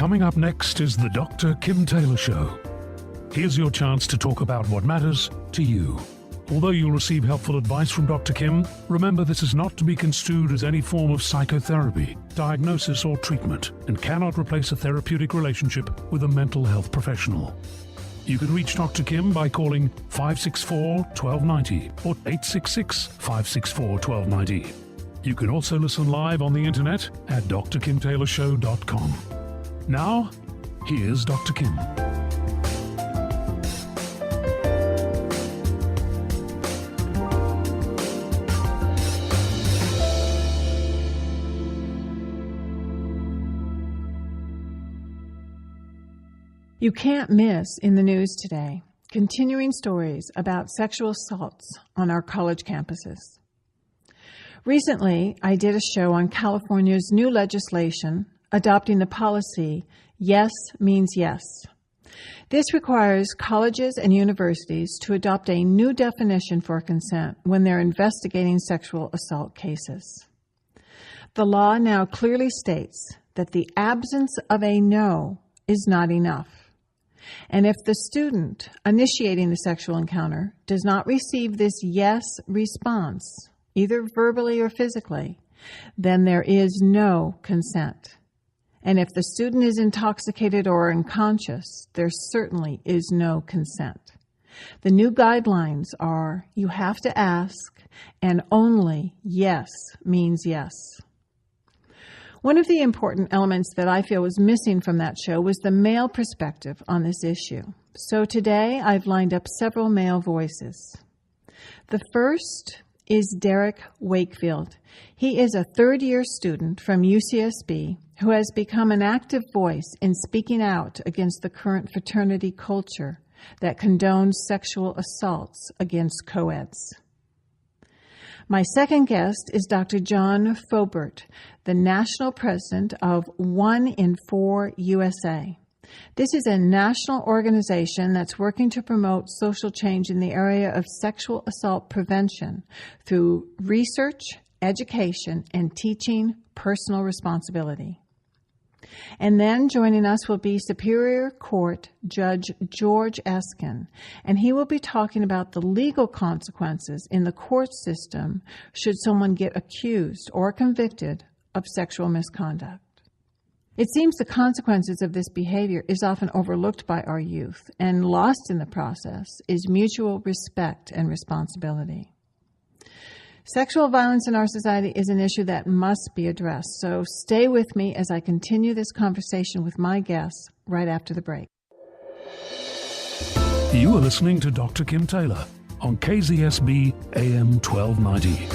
Coming up next is the Dr. Kim Taylor Show. Here's your chance to talk about what matters to you. Although you'll receive helpful advice from Dr. Kim, remember this is not to be construed as any form of psychotherapy, diagnosis or treatment, and cannot replace a therapeutic relationship with a mental health professional. You can reach Dr. Kim by calling 564-1290 or 866-564-1290. You can also listen live on the internet at drkimtaylorshow.com. Now, here's Dr. Kim. You can't miss in the news today continuing stories about sexual assaults on our college campuses. Recently, I did a show on California's new legislation adopting the policy, yes means yes. This requires colleges and universities to adopt a new definition for consent when they're investigating sexual assault cases. The law now clearly states that the absence of a no is not enough. And if the student initiating the sexual encounter does not receive this yes response, either verbally or physically, then there is no consent. And if the student is intoxicated or unconscious, there certainly is no consent. The new guidelines are you have to ask, and only yes means yes. One of the important elements that I feel was missing from that show was the male perspective on this issue. So today I've lined up several male voices. The first is Derek Wakefield. He is a third-year student from UCSB who has become an active voice in speaking out against the current fraternity culture that condones sexual assaults against co-eds. My second guest is Dr. John Foubert, the national president of 1 in 4 USA. This is a national organization that's working to promote social change in the area of sexual assault prevention through research, education, and teaching personal responsibility. And then joining us will be Superior Court Judge George Eskin, and he will be talking about the legal consequences in the court system should someone get accused or convicted of sexual misconduct. It seems the consequences of this behavior is often overlooked by our youth, and lost in the process is mutual respect and responsibility. Sexual violence in our society is an issue that must be addressed, so stay with me as I continue this conversation with my guests right after the break. You are listening to Dr. Kim Taylor on KZSB AM 1290.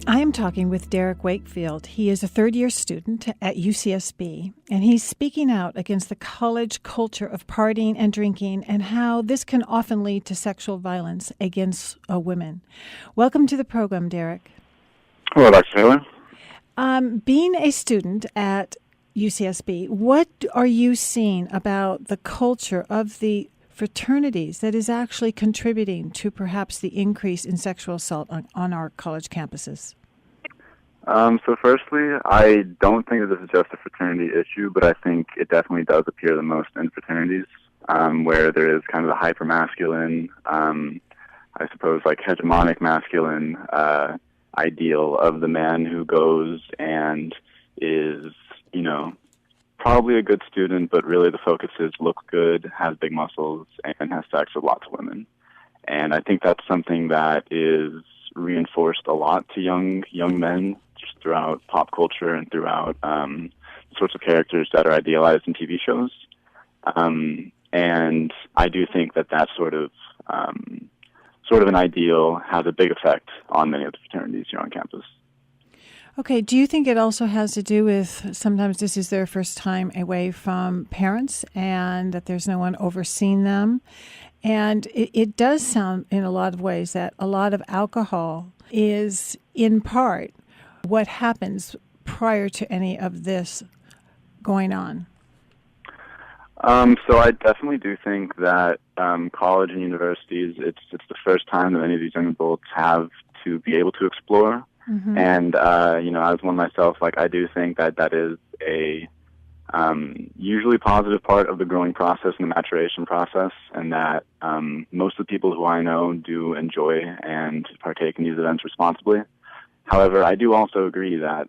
I am talking with Derek Wakefield. He is a third-year student at UCSB, and he's speaking out against the college culture of partying and drinking and how this can often lead to sexual violence against women. Welcome to the program, Derek. Hello, Dr. Taylor. Being a student at UCSB, what are you seeing about the culture of the fraternities that is actually contributing to perhaps the increase in sexual assault on our college campuses? So firstly, I don't think that this is just a fraternity issue, but I think it definitely does appear the most in fraternities, where there is kind of the hyper-masculine, I suppose, like hegemonic masculine ideal of the man who goes and is, you know, probably a good student, but really the focus is look good, has big muscles, and has sex with lots of women. And I think that's something that is reinforced a lot to young men just throughout pop culture and throughout sorts of characters that are idealized in TV shows. And I do think that sort of an ideal has a big effect on many of the fraternities here on campus. Okay, do you think it also has to do with sometimes this is their first time away from parents and that there's no one overseeing them? And it does sound in a lot of ways that a lot of alcohol is in part what happens prior to any of this going on. So I definitely do think that college and universities, it's the first time that many of these young adults have to be able to explore. Mm-hmm. And, as one myself, like, I do think that is a usually positive part of the growing process and the maturation process, and that most of the people who I know do enjoy and partake in these events responsibly. However, I do also agree that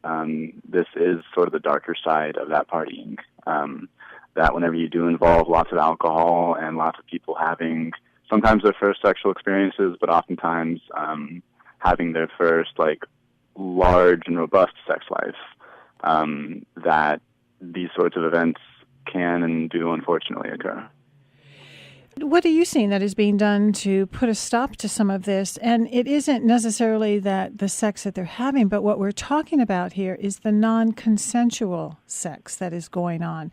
this is sort of the darker side of that partying, that whenever you do involve lots of alcohol and lots of people having sometimes their first sexual experiences, but oftentimes having their first, like, large and robust sex life, that these sorts of events can and do unfortunately occur. What are you seeing that is being done to put a stop to some of this? And it isn't necessarily that the sex that they're having, but what we're talking about here is the non-consensual sex that is going on.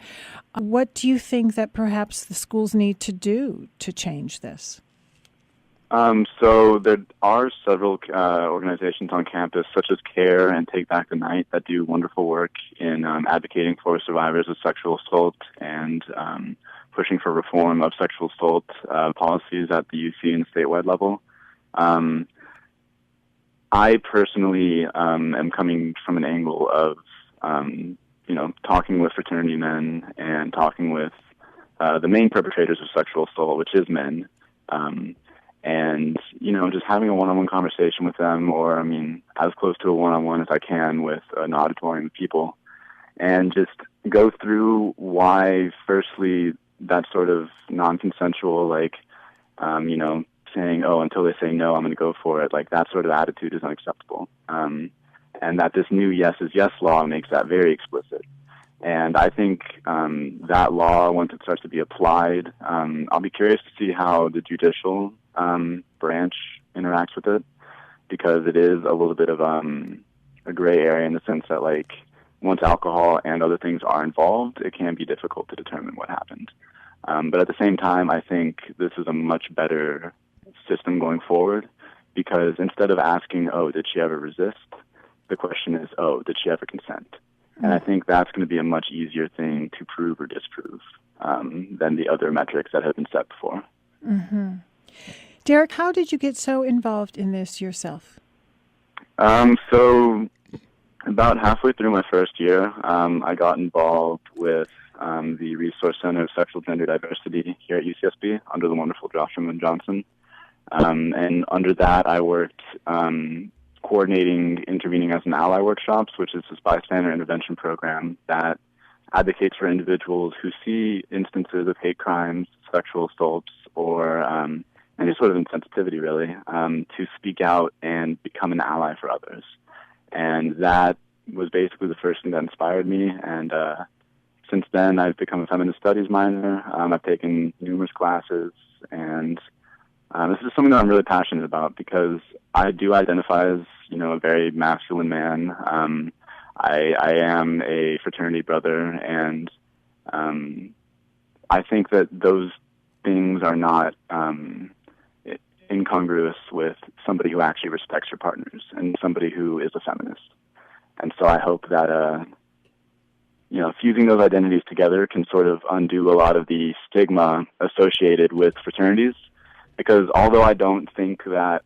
What do you think that perhaps the schools need to do to change this? So there are several organizations on campus, such as CARE and Take Back the Night, that do wonderful work in advocating for survivors of sexual assault and pushing for reform of sexual assault policies at the UC and statewide level. I personally am coming from an angle of, talking with fraternity men and talking with the main perpetrators of sexual assault, which is men. And, just having a one-on-one conversation with them, or, as close to a one-on-one as I can with an auditorium of people, and just go through why, firstly, that sort of non-consensual, saying, oh, until they say no, I'm going to go for it, like, that sort of attitude is unacceptable. And that this new yes is yes law makes that very explicit. And I think that law, once it starts to be applied, I'll be curious to see how the judicial branch interacts with it, because it is a little bit of a gray area in the sense that, like, once alcohol and other things are involved, it can be difficult to determine what happened. But at the same time, I think this is a much better system going forward, because instead of asking, oh, did she ever resist? The question is, oh, did she ever consent? And I think that's going to be a much easier thing to prove or disprove than the other metrics that have been set before. Mm-hmm. Derek, how did you get so involved in this yourself? So about halfway through my first year, I got involved with the Resource Center of Sexual Gender Diversity here at UCSB under the wonderful Joshua Johnson. And under that, I worked coordinating Intervening as an Ally workshops, which is this bystander intervention program that advocates for individuals who see instances of hate crimes, sexual assaults, or any sort of insensitivity, really, to speak out and become an ally for others. And that was basically the first thing that inspired me. And since then, I've become a feminist studies minor. I've taken numerous classes, and this is something that I'm really passionate about, because I do identify as, a very masculine man. I am a fraternity brother, and I think that those things are not incongruous with somebody who actually respects your partners and somebody who is a feminist. And so I hope that, fusing those identities together can sort of undo a lot of the stigma associated with fraternities. Because although I don't think that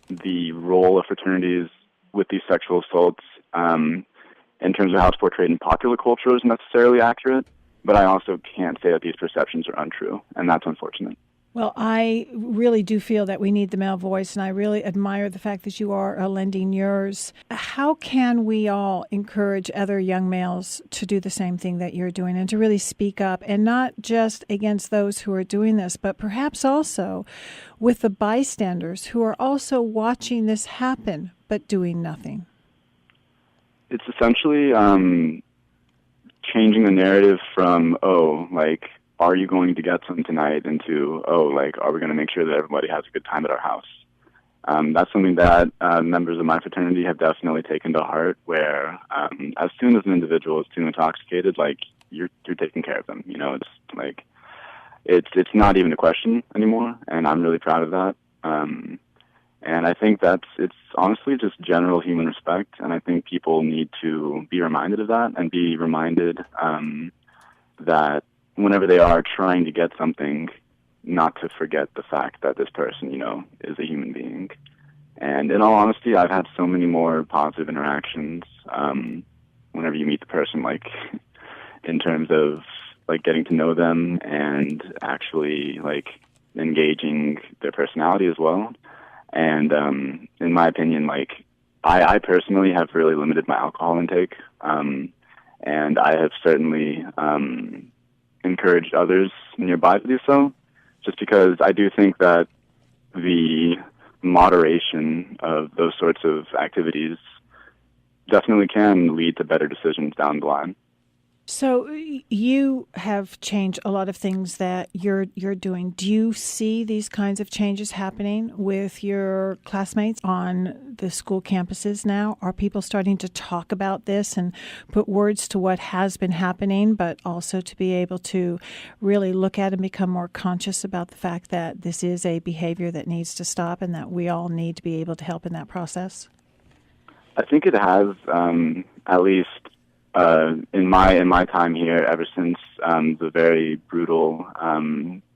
the role of fraternities with these sexual assaults, in terms of how it's portrayed in popular culture, is necessarily accurate, but I also can't say that these perceptions are untrue, and that's unfortunate. Well, I really do feel that we need the male voice, and I really admire the fact that you are lending yours. How can we all encourage other young males to do the same thing that you're doing and to really speak up, and not just against those who are doing this, but perhaps also with the bystanders who are also watching this happen but doing nothing? It's essentially changing the narrative from, are you going to get some tonight, into, are we going to make sure that everybody has a good time at our house? That's something that members of my fraternity have definitely taken to heart, where as soon as an individual is too intoxicated, you're taking care of them. It's not even a question anymore, and I'm really proud of that. And I think it's honestly just general human respect, and I think people need to be reminded of that, and be reminded that whenever they are trying to get something, not to forget the fact that this person, is a human being. And in all honesty, I've had so many more positive interactions whenever you meet the person, like in terms of like getting to know them and actually like engaging their personality as well. And in my opinion, like I personally have really limited my alcohol intake, and I have certainly encouraged others nearby to do so, just because I do think that the moderation of those sorts of activities definitely can lead to better decisions down the line. So you have changed a lot of things that you're doing. Do you see these kinds of changes happening with your classmates on the school campuses now? Are people starting to talk about this and put words to what has been happening, but also to be able to really look at and become more conscious about the fact that this is a behavior that needs to stop and that we all need to be able to help in that process? I think it has, at least in my time here, ever since the very brutal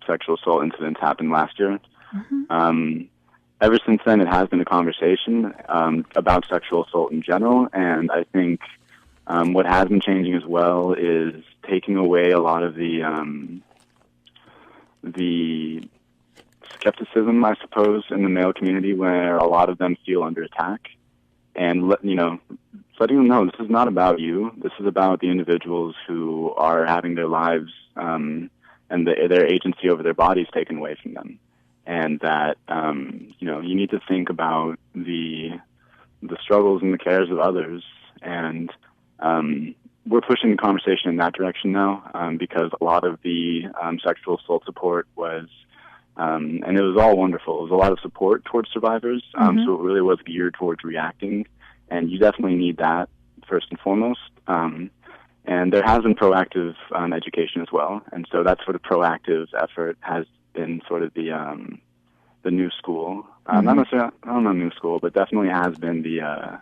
sexual assault incidents happened last year. Mm-hmm. Ever since then, it has been a conversation about sexual assault in general, and I think what has been changing as well is taking away a lot of the skepticism, I suppose, in the male community, where a lot of them feel under attack, and letting them know this is not about you. This is about the individuals who are having their lives and their agency over their bodies taken away from them, and that you need to think about the struggles and the cares of others. And we're pushing the conversation in that direction now, because a lot of the sexual assault support was, and it was all wonderful. It was a lot of support towards survivors, mm-hmm. So it really was geared towards reacting. And you definitely need that first and foremost. And there has been proactive education as well. And so that sort of proactive effort has been sort of the new school. Mm-hmm. Not necessarily, I don't know, new school, but definitely has been the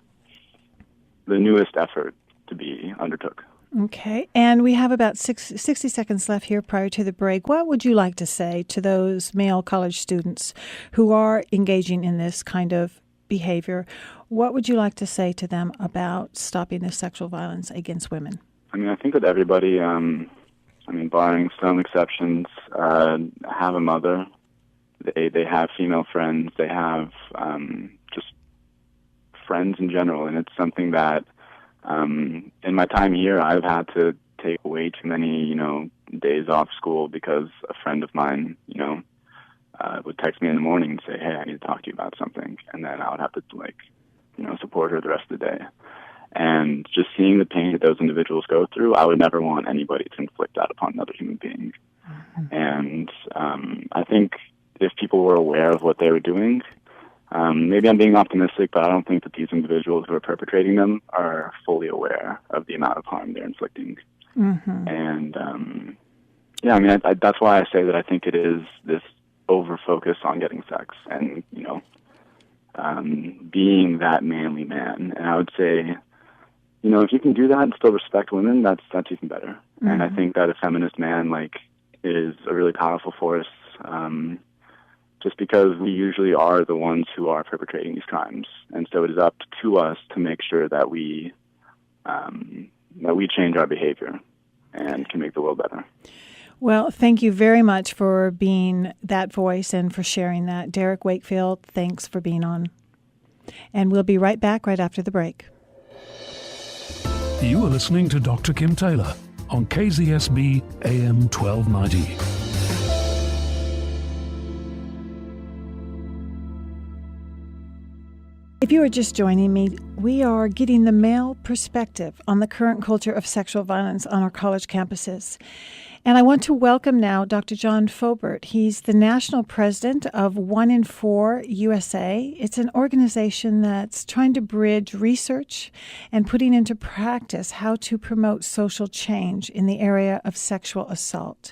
newest effort to be undertook. Okay. And we have about 60 seconds left here prior to the break. What would you like to say to those male college students who are engaging in this kind of behavior? What would you like to say to them about stopping this sexual violence against women? I mean, I think that everybody, barring some exceptions, have a mother. They have female friends. They have just friends in general. And it's something that, in my time here, I've had to take way too many, days off school because a friend of mine, would text me in the morning and say, hey, I need to talk to you about something. And then I would have to, support her the rest of the day. And just seeing the pain that those individuals go through, I would never want anybody to inflict that upon another human being. Mm-hmm. And I think if people were aware of what they were doing, maybe I'm being optimistic, but I don't think that these individuals who are perpetrating them are fully aware of the amount of harm they're inflicting. Mm-hmm. And, that's why I say that I think it is this over-focus on getting sex and, being that manly man. And I would say, if you can do that and still respect women, that's even better. Mm-hmm. And I think that a feminist man, is a really powerful force, just because we usually are the ones who are perpetrating these crimes. And so it is up to us to make sure that we change our behavior and can make the world better. Well, thank you very much for being that voice and for sharing that. Derek Wakefield, thanks for being on. And we'll be right back right after the break. You are listening to Dr. Kim Taylor on KZSB AM 1290. If you are just joining me, we are getting the male perspective on the current culture of sexual violence on our college campuses. And I want to welcome now Dr. John Foubert. He's the national president of 1 in 4 USA. It's an organization that's trying to bridge research and putting into practice how to promote social change in the area of sexual assault.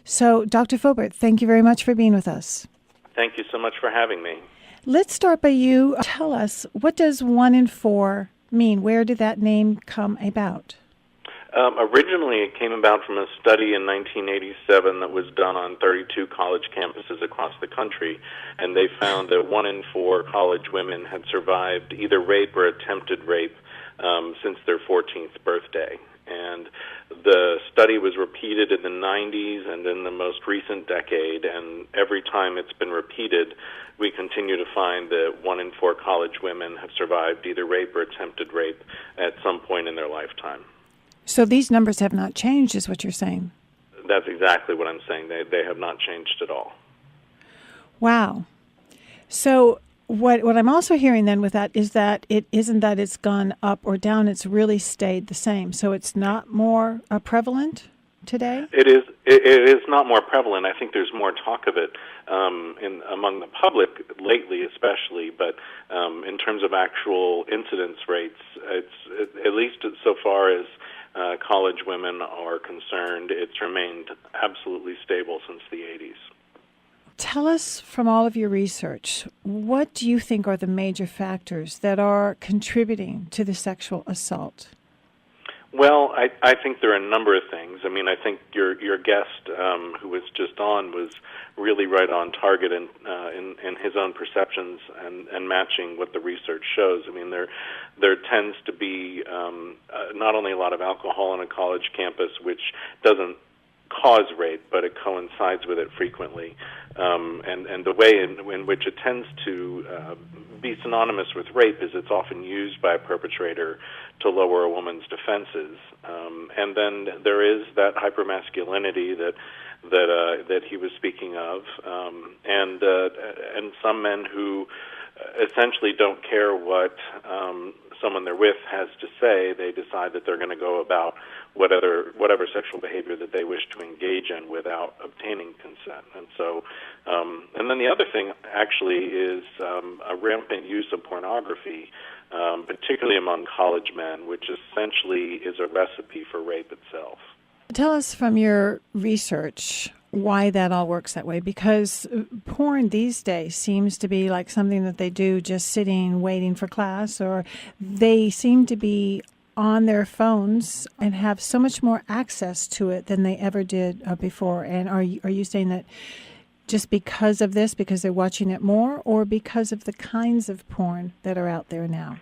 So, Dr. Foubert, thank you very much for being with us. Thank you so much for having me. Let's start by you. Tell us, what does 1 in 4 mean? Where did that name come about? Originally, it came about from a study in 1987 that was done on 32 college campuses across the country, and they found that 1 in 4 college women had survived either rape or attempted rape since their 14th birthday. And the study was repeated in the 90s and in the most recent decade, and every time it's been repeated, we continue to find that 1 in 4 college women have survived either rape or attempted rape at some point in their lifetime. So these numbers have not changed, is what you're saying? That's exactly what I'm saying. They have not changed at all. Wow. So what I'm also hearing then with that is that it isn't that it's gone up or down, it's really stayed the same. So it's not more prevalent today? It is not more prevalent. I think there's more talk of it among the public lately, especially. But in terms of actual incidence rates, it's at least so far as college women are concerned, it's remained absolutely stable since the 80s. Tell us from all of your research, what do you think are the major factors that are contributing to the sexual assault? Well, I think there are a number of things. I mean, I think your guest who was just on was really right on target in his own perceptions and matching what the research shows. I mean, there tends to be not only a lot of alcohol on a college campus, which doesn't cause rape, but it coincides with it frequently. And the way in which it tends to be synonymous with rape is it's often used by a perpetrator to lower a woman's defenses. And then there is that hypermasculinity that he was speaking of, and some men who essentially don't care what someone they're with has to say. They decide that they're going to go about whatever sexual behavior that they wish to engage in without obtaining consent. And so, and then the other thing actually is a rampant use of pornography, particularly among college men, which essentially is a recipe for rape itself. Tell us from your research why that all works that way, because porn these days seems to be like something that they do just sitting waiting for class, or they seem to be on their phones and have so much more access to it than they ever did before. And are you saying that just because of this, because they're watching it more, or because of the kinds of porn that are out there now?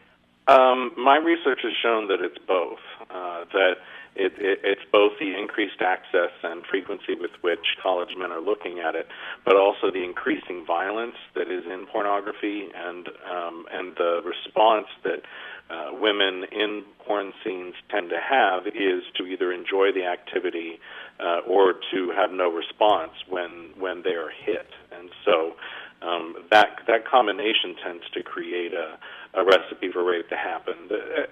My research has shown that it's both, that it's both the increased access and frequency with which college men are looking at it, but also the increasing violence that is in pornography, and the response that women in porn scenes tend to have is to either enjoy the activity or to have no response when they are hit. And so that combination tends to create a recipe for rape to happen.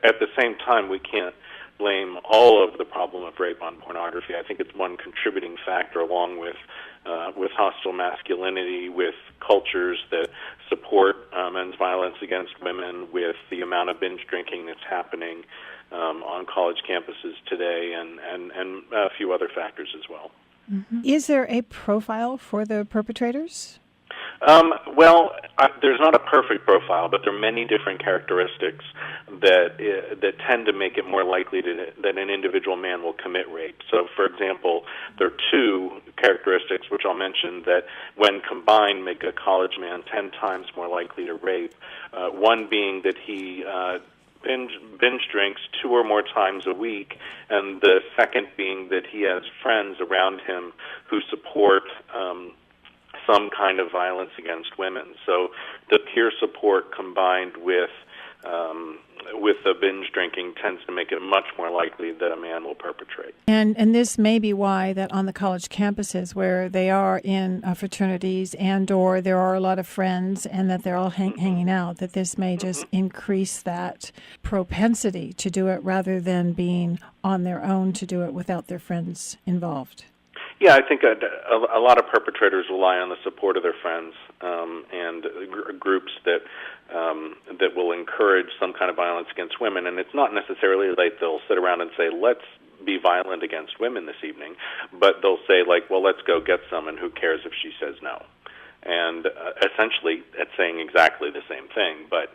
At the same time, we can't blame all of the problem of rape on pornography. I think it's one contributing factor, along with hostile masculinity, with cultures that support men's violence against women, with the amount of binge drinking that's happening on college campuses today, and a few other factors as well. Mm-hmm. Is there a profile for the perpetrators? There's not a perfect profile, but there are many different characteristics that tend to make it more likely that an individual man will commit rape. So, for example, there are 2 characteristics which I'll mention that, when combined, make a college man 10 times more likely to rape. One being that he binge drinks 2 or more times a week, and the second being that he has friends around him who support some kind of violence against women. So the peer support combined with the binge drinking tends to make it much more likely that a man will perpetrate. And this may be why that on the college campuses where they are in fraternities and or there are a lot of friends and that they're all hanging out, that this may just increase that propensity to do it rather than being on their own to do it without their friends involved. Yeah, I think a lot of perpetrators rely on the support of their friends and groups that will encourage some kind of violence against women. And it's not necessarily like they'll sit around and say, let's be violent against women this evening, but they'll say, like, well, let's go get some, and who cares if she says no? And essentially, it's saying exactly the same thing. But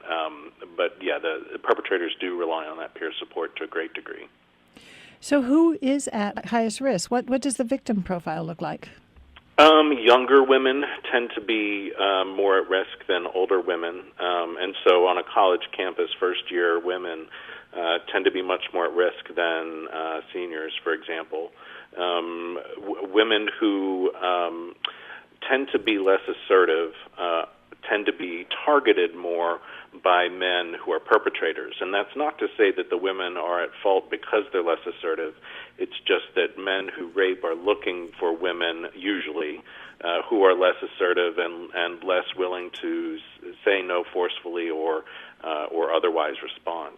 yeah, the perpetrators do rely on that peer support to a great degree. So who is at highest risk? What does the victim profile look like? Younger women tend to be more at risk than older women. And so on a college campus, first-year women tend to be much more at risk than seniors, for example. Women who tend to be less assertive tend to be targeted more by men who are perpetrators. And that's not to say that the women are at fault because they're less assertive. It's just that men who rape are looking for women, usually, who are less assertive and less willing to say no forcefully or otherwise respond.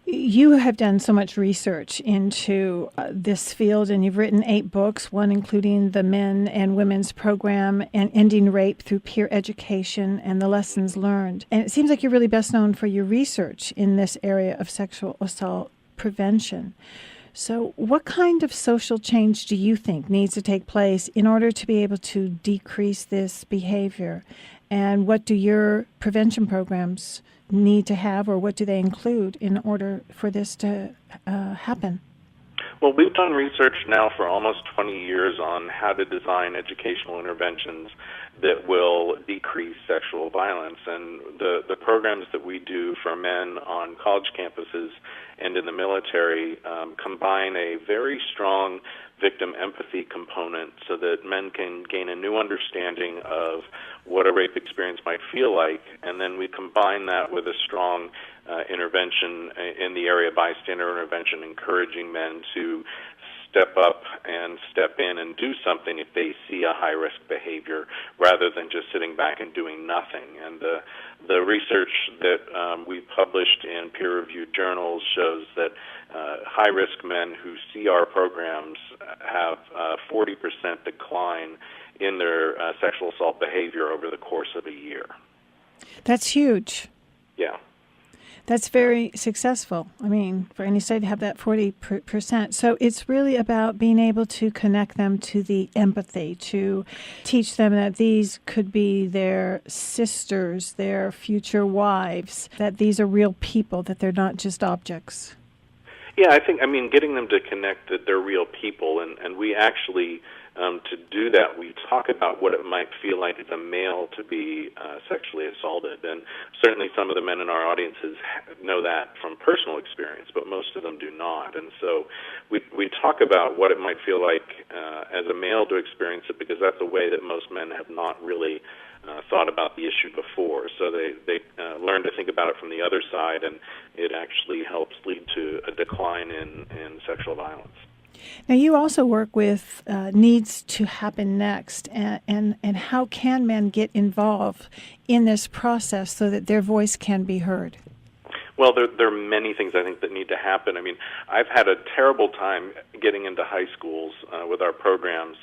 You have done so much research into this field, and you've written 8 books, one including the Men and Women's Program and Ending Rape Through Peer Education and the Lessons Learned. And it seems like you're really best known for your research in this area of sexual assault prevention. So what kind of social change do you think needs to take place in order to be able to decrease this behavior? And what do your prevention programs need to have, or what do they include in order for this to happen? Well, we've done research now for almost 20 years on how to design educational interventions that will decrease sexual violence. And the programs that we do for men on college campuses and in the military combine a very strong victim empathy component so that men can gain a new understanding of what a rape experience might feel like, and then we combine that with a strong intervention in the area of bystander intervention, encouraging men to step up and step in and do something if they see a high-risk behavior rather than just sitting back and doing nothing. And the research that we've published in peer-reviewed journals shows that high-risk men who see our programs have a 40% decline in their sexual assault behavior over the course of a year. That's huge. Yeah. That's very successful. I mean, for any state to have that 40%. So it's really about being able to connect them to the empathy, to teach them that these could be their sisters, their future wives, that these are real people, that they're not just objects. Yeah, getting them to connect that they're real people, and we actually, to do that, we talk about what it might feel like as a male to be sexually assaulted. And certainly some of the men in our audiences know that from personal experience, but most of them do not. And so we talk about what it might feel like as a male to experience it, because that's a way that most men have not really thought about the issue before. So they learn to think about it from the other side, and it actually helps lead to a decline in sexual violence. Now, you also work with needs to happen next, and how can men get involved in this process so that their voice can be heard? Well, there are many things I think that need to happen. I mean, I've had a terrible time getting into high schools with our programs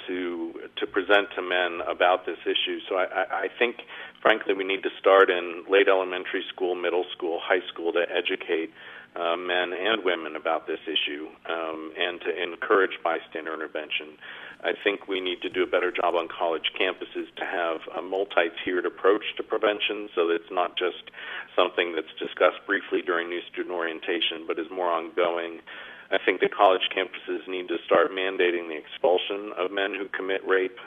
to present to men about this issue. So I think, frankly, we need to start in late elementary school, middle school, high school to educate men and women about this issue and to encourage bystander intervention. I think we need to do a better job on college campuses to have a multi-tiered approach to prevention, so that it's not just something that's discussed briefly during new student orientation, but is more ongoing. I think the college campuses need to start mandating the expulsion of men who commit rape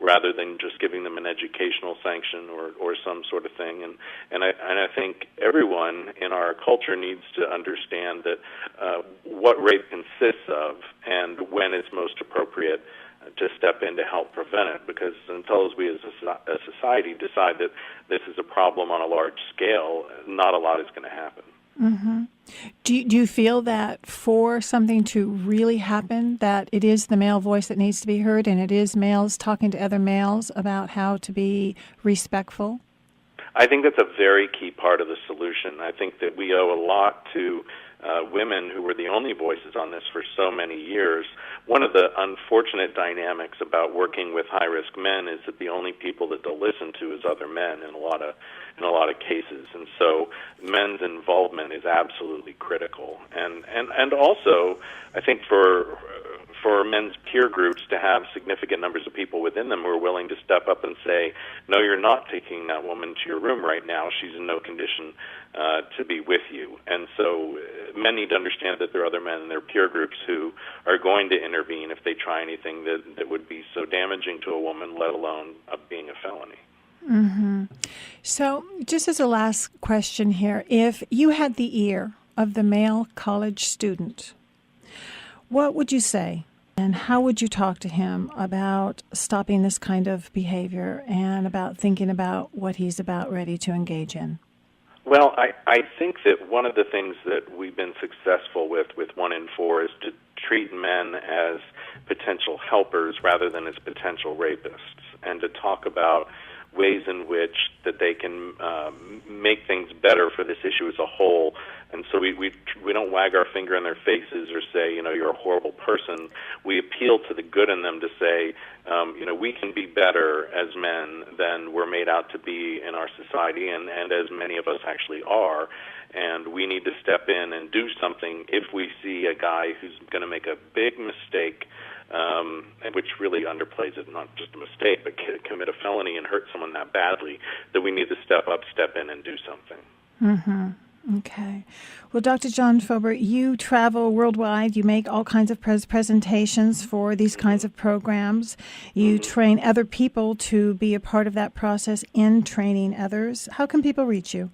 rather than just giving them an educational sanction or some sort of thing. And I think everyone in our culture needs to understand that what rape consists of and when it's most appropriate to step in to help prevent it, because until we as a society decide that this is a problem on a large scale, not a lot is going to happen. Mm-hmm. Do you feel that for something to really happen, that it is the male voice that needs to be heard, and it is males talking to other males about how to be respectful? I think that's a very key part of the solution. I think that we owe a lot to women who were the only voices on this for so many years. One of the unfortunate dynamics about working with high-risk men is that the only people that they'll listen to is other men in a lot of cases, and so men's involvement is absolutely critical. And also, I think for for men's peer groups to have significant numbers of people within them who are willing to step up and say, no, you're not taking that woman to your room right now. She's in no condition to be with you. And so men need to understand that there are other men in their peer groups who are going to intervene if they try anything that would be so damaging to a woman, let alone being a felony. Mm-hmm. So just as a last question here, if you had the ear of the male college student, what would you say? And how would you talk to him about stopping this kind of behavior and about thinking about what he's about ready to engage in? Well, I think that one of the things that we've been successful with 1 in 4 is to treat men as potential helpers rather than as potential rapists, and to talk about ways in which that they can make things better for this issue as a whole. And so we don't wag our finger in their faces or say, you're a horrible person. We appeal to the good in them to say, we can be better as men than we're made out to be in our society, and as many of us actually are. And we need to step in and do something if we see a guy who's going to make a big mistake, which really underplays it, not just a mistake, but commit a felony and hurt someone that badly, that we need to step in and do something. Mm-hmm. Okay. Well, Dr. John Foubert, you travel worldwide. You make all kinds of presentations for these kinds of programs. You train other people to be a part of that process in training others. How can people reach you?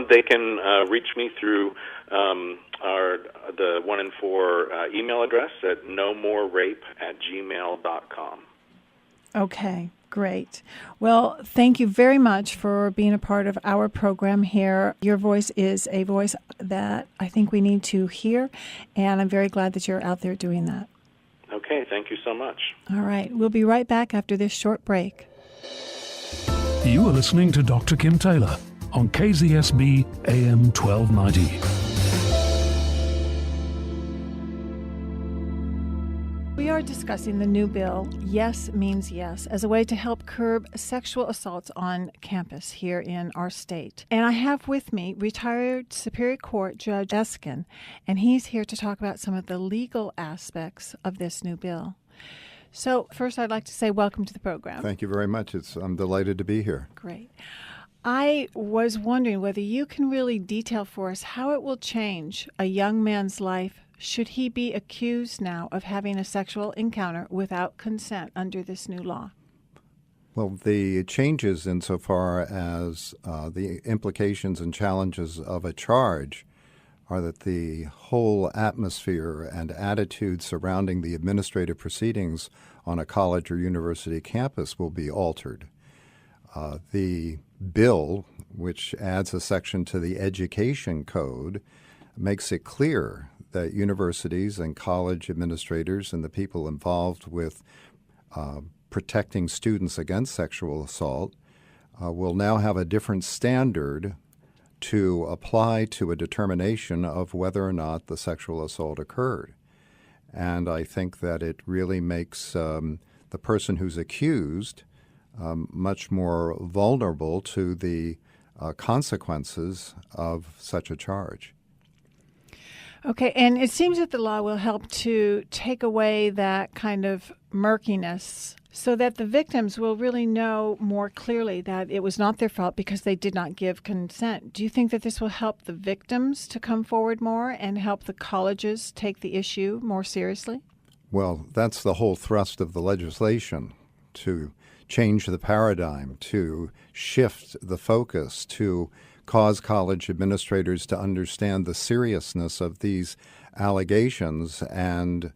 They can reach me through the 1 in 4 email address at nomorerape@gmail.com. Okay, great. Well, thank you very much for being a part of our program here. Your voice is a voice that I think we need to hear, and I'm very glad that you're out there doing that. Okay, thank you so much. All right, we'll be right back after this short break. You are listening to Dr. Kim Taylor on KZSB AM 1290. We are discussing the new bill, Yes Means Yes, as a way to help curb sexual assaults on campus here in our state. And I have with me retired Superior Court Judge Eskin, and he's here to talk about some of the legal aspects of this new bill. So first, I'd like to say welcome to the program. Thank you very much. I'm delighted to be here. Great. I was wondering whether you can really detail for us how it will change a young man's life should he be accused now of having a sexual encounter without consent under this new law. Well, the changes insofar as the implications and challenges of a charge are that the whole atmosphere and attitude surrounding the administrative proceedings on a college or university campus will be altered. The bill, which adds a section to the Education Code, makes it clear that universities and college administrators and the people involved with protecting students against sexual assault will now have a different standard to apply to a determination of whether or not the sexual assault occurred. And I think that it really makes the person who's accused much more vulnerable to the consequences of such a charge. Okay, and it seems that the law will help to take away that kind of murkiness so that the victims will really know more clearly that it was not their fault because they did not give consent. Do you think that this will help the victims to come forward more and help the colleges take the issue more seriously? Well, that's the whole thrust of the legislation, to change the paradigm, to shift the focus, to cause college administrators to understand the seriousness of these allegations and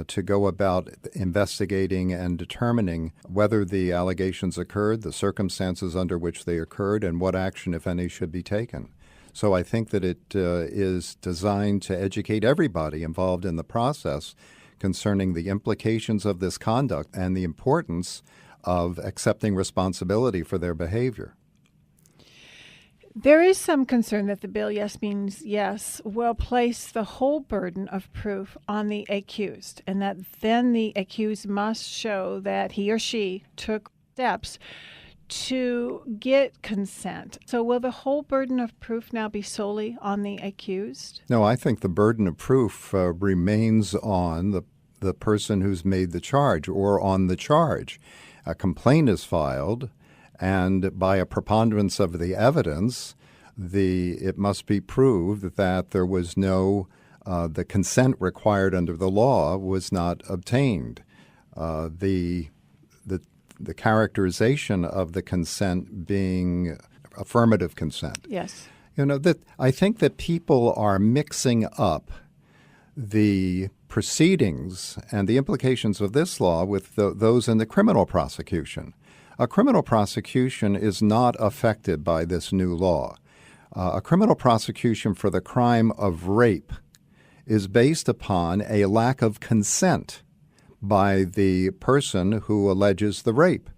to go about investigating and determining whether the allegations occurred, the circumstances under which they occurred, and what action, if any, should be taken. So I think that it is designed to educate everybody involved in the process concerning the implications of this conduct and the importance of accepting responsibility for their behavior. There is some concern that the bill, Yes Means Yes, will place the whole burden of proof on the accused, and that then the accused must show that he or she took steps to get consent. So will the whole burden of proof now be solely on the accused? No, I think the burden of proof remains on the the person who's made the charge or on the charge. A complaint is filed, and by a preponderance of the evidence, it must be proved that there was the consent required under the law was not obtained. The characterization of the consent being affirmative consent. Yes. I think that people are mixing up the proceedings and the implications of this law with those in the criminal prosecution. A criminal prosecution is not affected by this new law. A criminal prosecution for the crime of rape is based upon a lack of consent by the person who alleges the rape.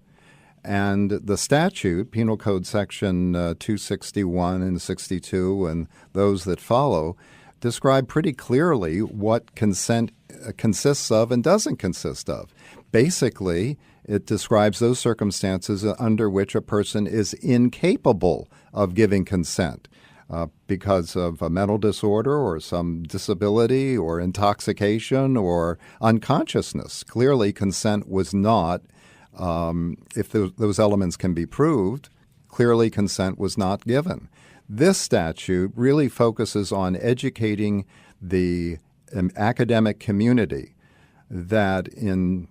And the statute, Penal Code Section 261 and 62 and those that follow, describe pretty clearly what consent consists of and doesn't consist of. Basically, it describes those circumstances under which a person is incapable of giving consent because of a mental disorder or some disability or intoxication or unconsciousness. Clearly, consent was not, if those elements can be proved, clearly consent was not given. This statute really focuses on educating the academic community that in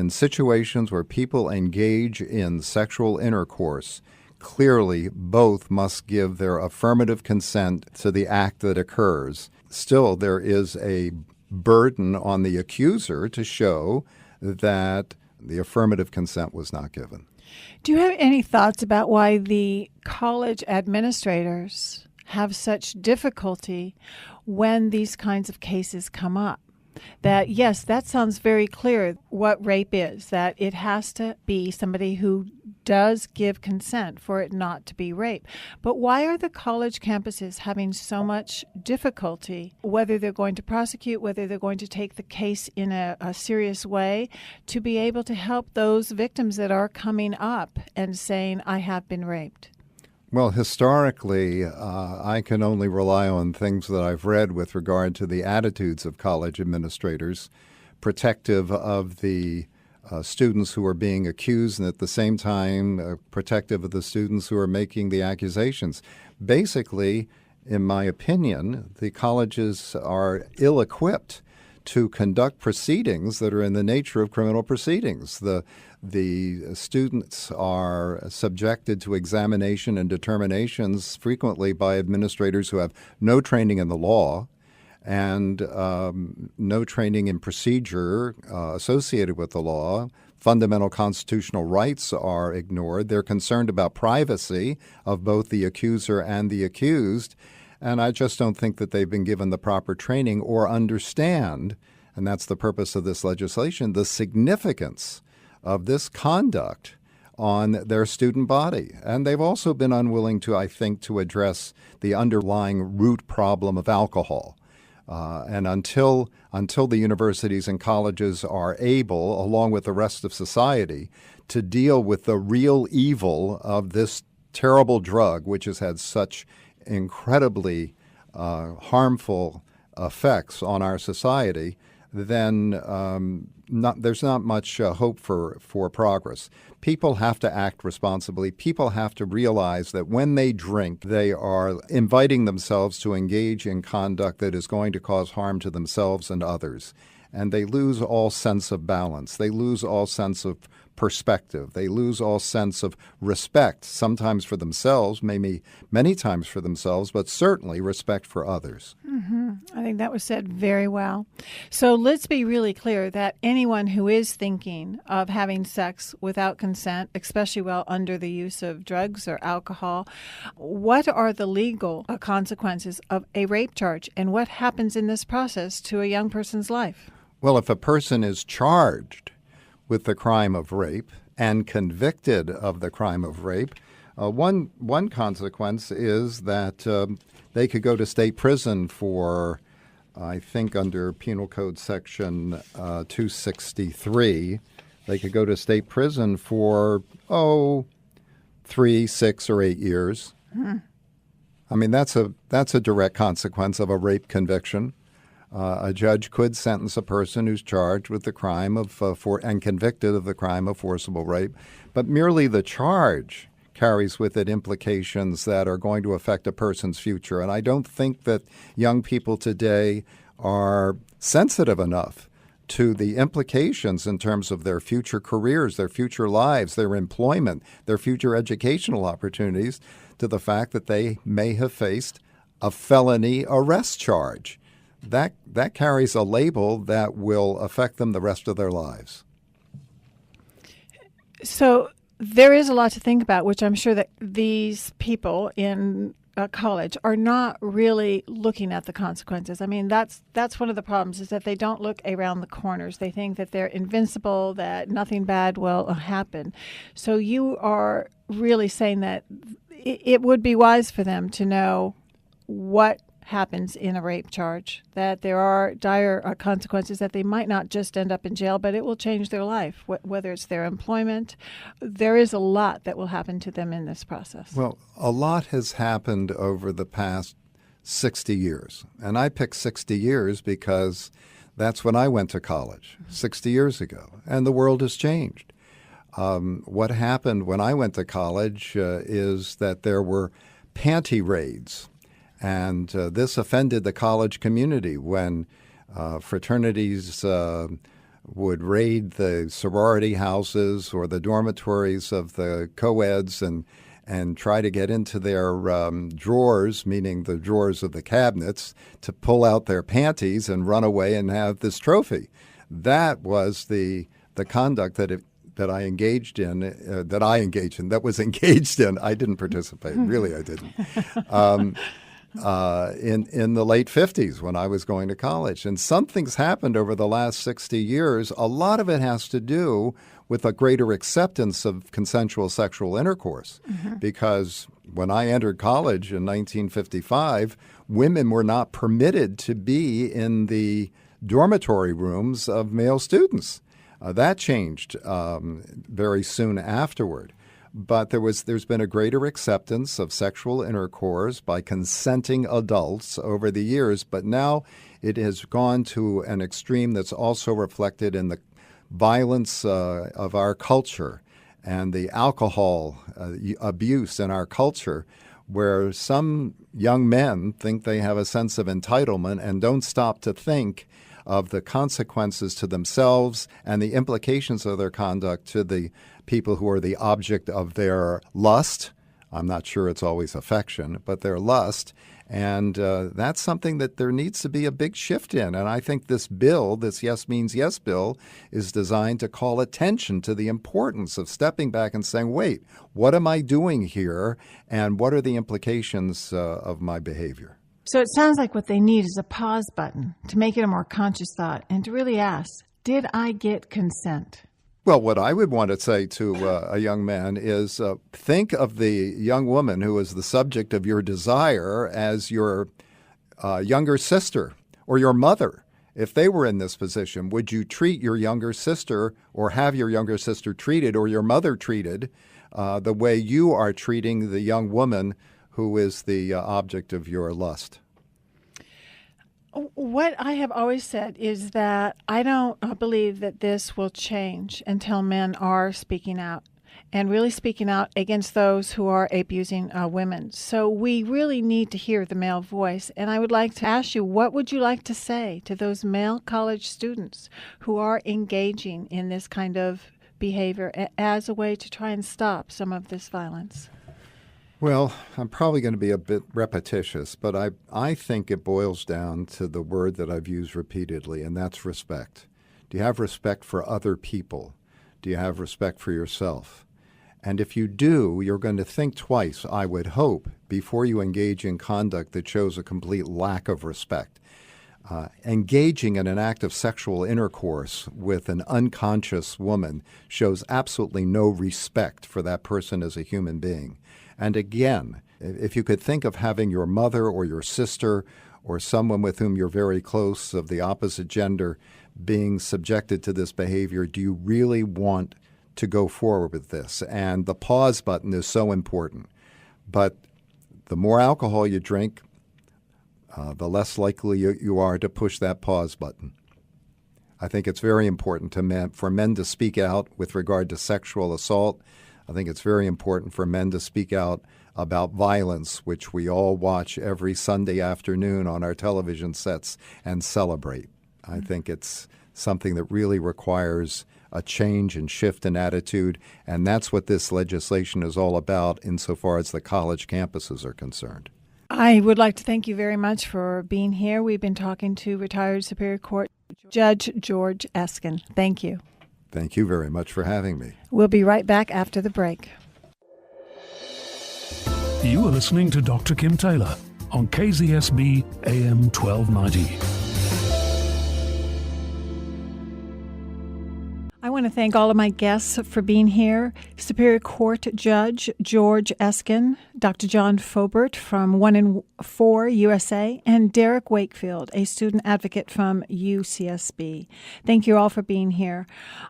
situations where people engage in sexual intercourse, clearly both must give their affirmative consent to the act that occurs. Still, there is a burden on the accuser to show that the affirmative consent was not given. Do you have any thoughts about why the college administrators have such difficulty when these kinds of cases come up? That, yes, that sounds very clear what rape is, that it has to be somebody who does give consent for it not to be rape. But why are the college campuses having so much difficulty, whether they're going to prosecute, whether they're going to take the case in a serious way, to be able to help those victims that are coming up and saying, I have been raped? Well, historically, I can only rely on things that I've read with regard to the attitudes of college administrators, protective of the students who are being accused and at the same time protective of the students who are making the accusations. Basically, in my opinion, the colleges are ill-equipped to conduct proceedings that are in the nature of criminal proceedings. The students are subjected to examination and determinations frequently by administrators who have no training in the law and no training in procedure associated with the law. Fundamental constitutional rights are ignored. They're concerned about privacy of both the accuser and the accused. And I just don't think that they've been given the proper training or understand, and that's the purpose of this legislation, the significance of this conduct on their student body. And they've also been unwilling to, I think, to address the underlying root problem of alcohol. And until the universities and colleges are able, along with the rest of society, to deal with the real evil of this terrible drug, which has had such incredibly harmful effects on our society, then there's not much hope for progress. People have to act responsibly. People have to realize that when they drink, they are inviting themselves to engage in conduct that is going to cause harm to themselves and others. And they lose all sense of balance. They lose all sense of perspective. They lose all sense of respect, sometimes for themselves, maybe many times for themselves, but certainly respect for others. Mm-hmm. I think that was said very well. So let's be really clear that anyone who is thinking of having sex without consent, especially while under the use of drugs or alcohol, what are the legal consequences of a rape charge, and what happens in this process to a young person's life? Well, if a person is charged with the crime of rape and convicted of the crime of rape, one consequence is that they could go to state prison for, I think under Penal Code Section 263, they could go to state prison for, 3, 6, or 8 years. I mean, that's a direct consequence of a rape conviction. A judge could sentence a person who's charged with the crime of and convicted of the crime of forcible rape, but merely the charge carries with it implications that are going to affect a person's future. And I don't think that young people today are sensitive enough to the implications in terms of their future careers, their future lives, their employment, their future educational opportunities, to the fact that they may have faced a felony arrest charge. That carries a label that will affect them the rest of their lives. So there is a lot to think about, which I'm sure that these people in college are not really looking at the consequences. I mean, that's one of the problems, is that they don't look around the corners. They think that they're invincible, that nothing bad will happen. So you are really saying that it would be wise for them to know what happens in a rape charge, that there are dire consequences, that they might not just end up in jail, but it will change their life, whether it's their employment. There is a lot that will happen to them in this process. Well, a lot has happened over the past 60 years. And I picked 60 years because that's when I went to college, 60 years ago. And the world has changed. What happened when I went to college is that there were panty raids. And this offended the college community when fraternities would raid the sorority houses or the dormitories of the co-eds and try to get into their drawers, meaning the drawers of the cabinets, to pull out their panties and run away and have this trophy. That was the conduct that I engaged in, that was engaged in. I didn't participate. Really, I didn't. In the late 50s when I was going to college. And something's happened over the last 60 years. A lot of it has to do with a greater acceptance of consensual sexual intercourse. Because when I entered college in 1955, women were not permitted to be in the dormitory rooms of male students. That changed very soon afterward. But there's been a greater acceptance of sexual intercourse by consenting adults over the years, but now it has gone to an extreme that's also reflected in the violence of our culture and the alcohol abuse in our culture, where some young men think they have a sense of entitlement and don't stop to think of the consequences to themselves and the implications of their conduct to the people who are the object of their lust. I'm not sure it's always affection, but their lust. And that's something that there needs to be a big shift in. And I think this bill, this Yes Means Yes bill, is designed to call attention to the importance of stepping back and saying, wait, what am I doing here? And what are the implications of my behavior? So it sounds like what they need is a pause button to make it a more conscious thought and to really ask, did I get consent? Well, what I would want to say to a young man is think of the young woman who is the subject of your desire as your younger sister or your mother. If they were in this position, would you treat your younger sister or have your younger sister treated or your mother treated the way you are treating the young woman who is the object of your lust? What I have always said is that I don't believe that this will change until men are speaking out and really speaking out against those who are abusing women. So we really need to hear the male voice. And I would like to ask you, what would you like to say to those male college students who are engaging in this kind of behavior as a way to try and stop some of this violence? Well, I'm probably going to be a bit repetitious, but I think it boils down to the word that I've used repeatedly, and that's respect. Do you have respect for other people? Do you have respect for yourself? And if you do, you're going to think twice, I would hope, before you engage in conduct that shows a complete lack of respect. Engaging in an act of sexual intercourse with an unconscious woman shows absolutely no respect for that person as a human being. And again, if you could think of having your mother or your sister or someone with whom you're very close of the opposite gender being subjected to this behavior, do you really want to go forward with this? And the pause button is so important. But the more alcohol you drink, the less likely you are to push that pause button. I think it's very important for men to speak out with regard to sexual assault. I think it's very important for men to speak out about violence, which we all watch every Sunday afternoon on our television sets and celebrate. I think it's something that really requires a change and shift in attitude, and that's what this legislation is all about insofar as the college campuses are concerned. I would like to thank you very much for being here. We've been talking to retired Superior Court Judge George Eskin. Thank you. Thank you very much for having me. We'll be right back after the break. You are listening to Dr. Kim Taylor on KZSB AM 1290. I want to thank all of my guests for being here. Superior Court Judge George Eskin, Dr. John Foubert from 1 in 4 USA, and Derek Wakefield, a student advocate from UCSB. Thank you all for being here.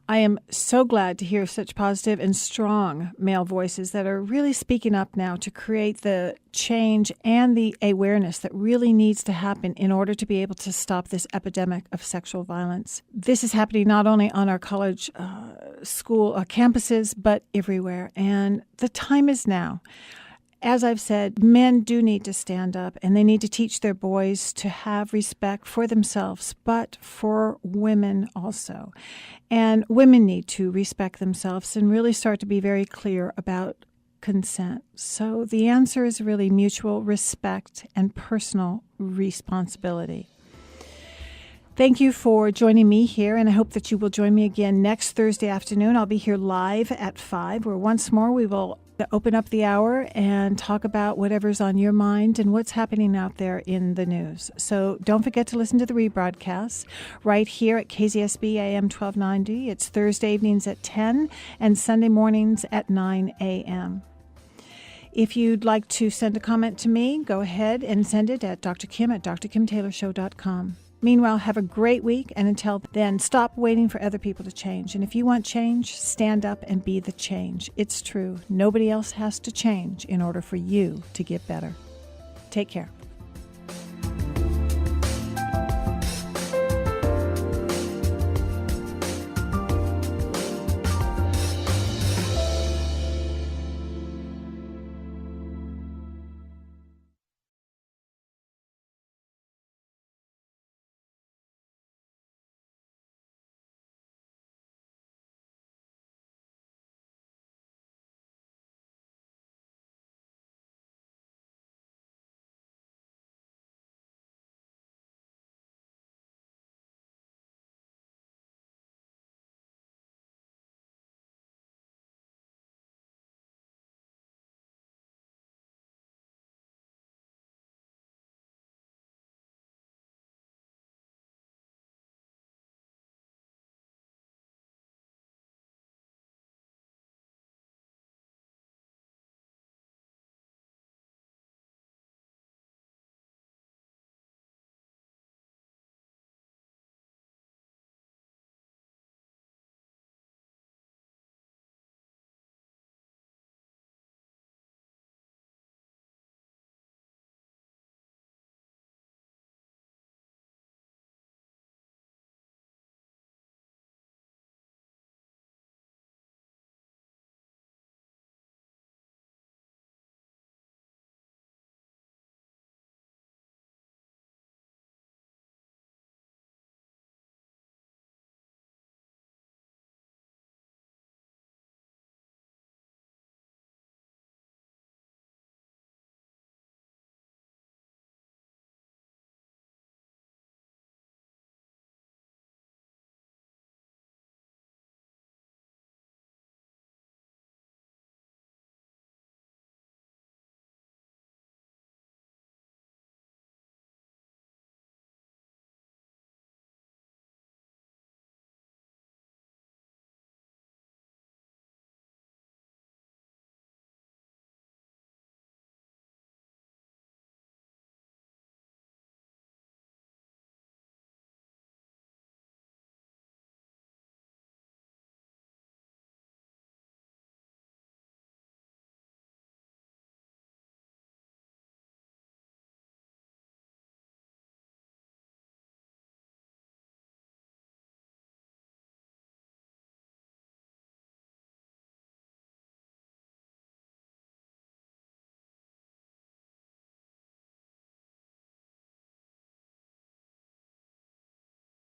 I am so glad to hear such positive and strong male voices that are really speaking up now to create the change and the awareness that really needs to happen in order to be able to stop this epidemic of sexual violence. This is happening not only on our college school campuses, but everywhere. And the time is now. As I've said, men do need to stand up, and they need to teach their boys to have respect for themselves, but for women also. And women need to respect themselves and really start to be very clear about consent. So the answer is really mutual respect and personal responsibility. Thank you for joining me here, and I hope that you will join me again next Thursday afternoon. I'll be here live at 5, where once more we will open up the hour and talk about whatever's on your mind and what's happening out there in the news. So don't forget to listen to the rebroadcasts right here at KZSB AM 1290. It's Thursday evenings at 10 and Sunday mornings at 9 a.m. If you'd like to send a comment to me, go ahead and send it at drkim@drkimtaylorshow.com. Meanwhile, have a great week, and until then, stop waiting for other people to change. And if you want change, stand up and be the change. It's true. Nobody else has to change in order for you to get better. Take care.